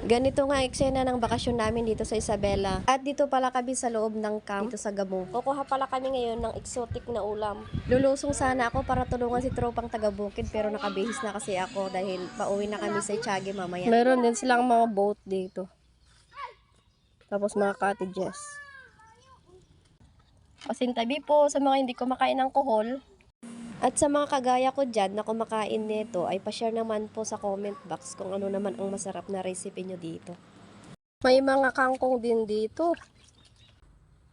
Ganito nga eksena ng bakasyon namin dito sa Isabela. At dito pala kami sa loob ng camp dito sa Gabong. Kukuha pala kami ngayon ng exotic na ulam. Lulusong sana ako para tulungan si tropang taga-bukid pero nakabihis na kasi ako dahil pauwi na kami sa Itiague mamaya. Meron din silang mga boat dito. Tapos mga cottages. Pasintabi po sa mga hindi kumakain ng kohol. At sa mga kagaya ko dyan na kumakain nito ay pa-share naman po sa comment box kung ano naman ang masarap na recipe nyo dito. May mga kangkong din dito.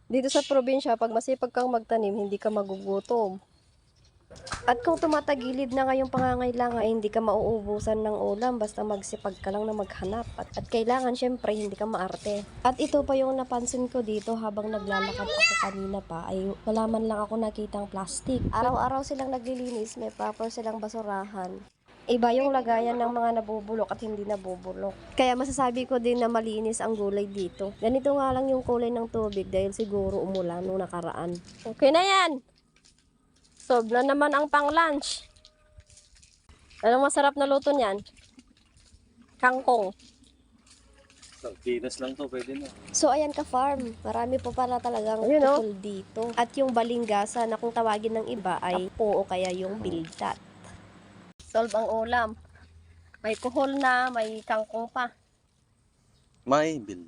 Dito sa probinsya, pag masipag kang magtanim, hindi ka magugutom. At kung tumatagilid na ngayong pangangailangan, ay hindi ka mauubusan ng ulam basta magsipag ka lang na maghanap. At kailangan syempre hindi ka maarte. At ito pa yung napansin ko dito habang naglalakad ako kanina pa, ay wala man lang ako nakitang plastic. Araw-araw silang naglilinis, may proper silang basurahan. Iba yung lagayan ng mga nabubulok at hindi nabubulok. Kaya masasabi ko din na malinis ang gulay dito. Ganito nga lang yung kulay ng tubig dahil siguro umulan nung nakaraan. Okay na yan! Solve na naman ang pang-lunch. Anong masarap na luto niyan? Kangkong. Sardinas lang to, pwede na. So ayan ka farm, marami po pala talagang pupul dito. At yung balingasa na kung tawagin ng iba ay apo o kaya yung bildat. Solve ang ulam. May kuhol na, may kangkong pa. May bill.